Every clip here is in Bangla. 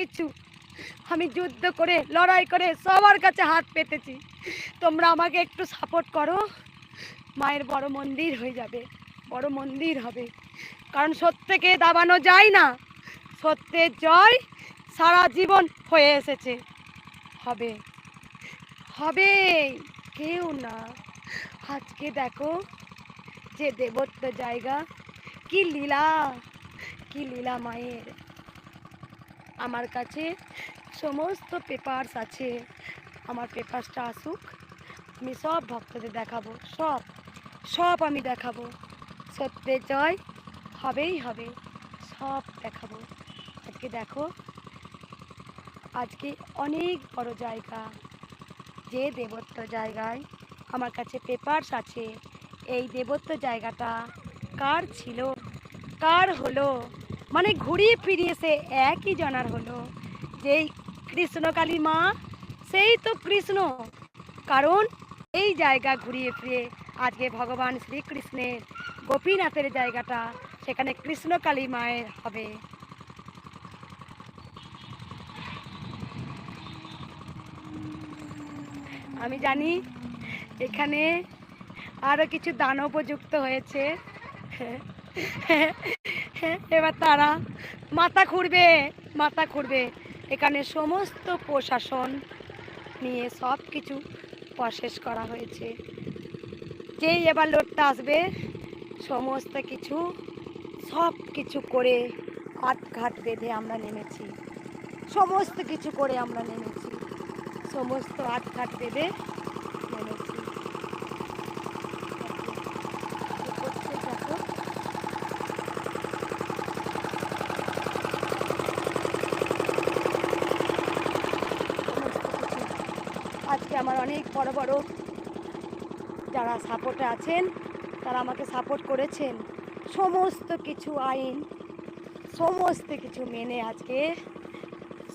কিছু আমি যুদ্ধ করে লড়াই করে সবার কাছে হাত পেতেছি। তোমরা আমাকে একটু সাপোর্ট করো, মায়ের বড় মন্দির হয়ে যাবে, বড় মন্দির হবে। কারণ সত্যকে দাবানো যায় না, সত্যের জয় সারা জীবন হয়ে এসেছে। হবে হবে, কেউ না। আজকে দেখো যে দেবত্ব জায়গা, কি লীলা, কি লীলা মায়ের। আমার কাছে সমস্ত পেপারস আছে, আমার পেপারসটা আসুক, আমি সব ভক্তদের দেখাবো, সব সব আমি দেখাবো। সত্যের জয় হবেই হবে, সব দেখাবো। আজকে দেখো, আজকে অনেক বড় জায়গা, যে দেবত্ব জায়গায় আমার কাছে পেপারস আছে। এই দেবত্ব জায়গাটা কার ছিল, কার হলো, মানে ঘুরিয়ে ফিরিয়ে সে একই জনার হলো। যেই কৃষ্ণকালী মা, সেই তো কৃষ্ণ। কারণ এই জায়গা ঘুরিয়ে ফিরে আজকে ভগবান শ্রীকৃষ্ণের গোপীনাথের জায়গাটা, সেখানে কৃষ্ণকালী মায়ের হবে। আমি জানি এখানে আরও কিছু দানবও যুক্ত হয়েছে। এবার তারা মাথা খুঁড়বে, মাথা খুঁড়বে। এখানে সমস্ত প্রশাসন নিয়ে সব কিছু প্রসেস করা হয়েছে। যেই এবার লড়তে আসবে, সমস্ত কিছু সব কিছু করে আটঘাট বেঁধে আমরা নেমেছি, সমস্ত কিছু করে আমরা নেমেছি, সমস্ত আটঘাট বেঁধে নেমেছি। আজকে আমার অনেক বড় বড় যারা সাপোর্টে আছেন, তারা আমাকে সাপোর্ট করেছেন। সমস্ত কিছু আইন, সমস্ত কিছু মেনে আজকে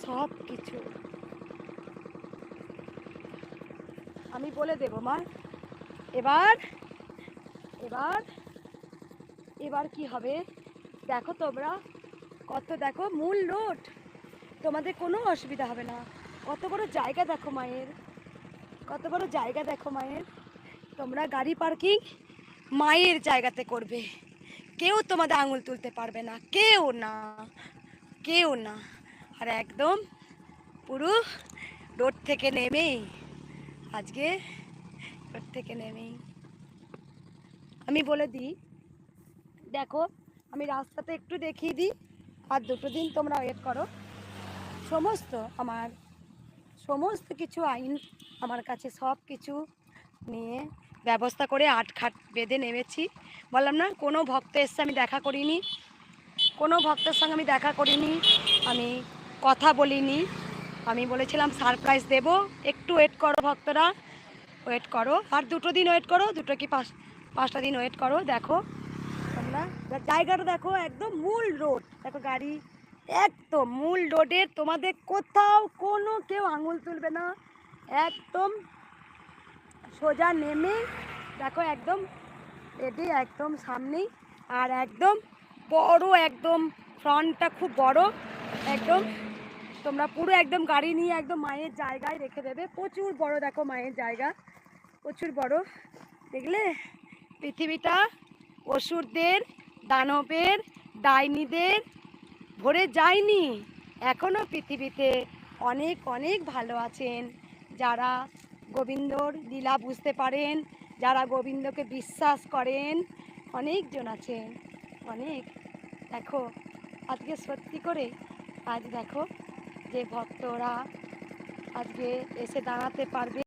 সব কিছু আমি বলে দেব মা। এবার এবার এবার কি হবে দেখো তোমরা, কত দেখো মূল রোড, তোমাদের কোনো অসুবিধা হবে না। কত বড় জায়গা দেখো মায়ের, কত বড় জায়গা দেখো মায়ের। তোমরা গাড়ি পার্কিং মায়ের জায়গাতে করবে, কেউ তোমাদের আঙুল তুলতে পারবে না, কেউ না, কেউ না। আর একদম পুরো রোড থেকে নেমেই, আজকে রোড থেকে নেমেই আমি বলে দিই, দেখো আমি রাস্তাতে একটু দেখিয়ে দিই, আর দুটো দিন তোমরা ওয়েট করো। সমস্ত আমার সমস্ত কিছু আইন আমার কাছে, সব কিছু নিয়ে ব্যবস্থা করে আটঘাট বেঁধে নেমেছি। বললাম না, কোনো ভক্ত এসছে আমি দেখা করিনি, কোনো ভক্তের সঙ্গে আমি দেখা করিনি, আমি কথা বলিনি। আমি বলেছিলাম সারপ্রাইজ দেব, একটু ওয়েট করো ভক্তরা, ওয়েট করো, আর দুটো দিন ওয়েট করো, দুটো কি পাঁচটা দিন ওয়েট করো। দেখো তোমরা জায়গাটা দেখো, একদম মূল রোড, দেখো গাড়ি একদম মূল রোডের, তোমাদের কোথাও কোনো কেউ আঙুল তুলবে না। একদম সোজা নেমে দেখো, একদম রেডি, একদম সামনেই। আর একদম বড়, একদম ফ্রন্টটা খুব বড়, একদম তোমরা পুরো একদম গাড়ি নিয়ে একদম মায়ের জায়গায় রেখে দেবে। প্রচুর বড় দেখো মায়ের জায়গা, প্রচুর বড়। দেখলে পৃথিবীটা অসুরদের, দানবের, ডাইনিদের ভরে যায়নি। এখনও পৃথিবীতে অনেক অনেক ভালো আছেন, যারা গোবিন্দর লীলা বুঝতে পারেন, যারা গোবিন্দকে বিশ্বাস করেন, অনেকজন আছেন, অনেক। দেখো আজকে সত্যি করে, আজ দেখো যে ভক্তরা আজকে এসে দাঁড়াতে পারবে।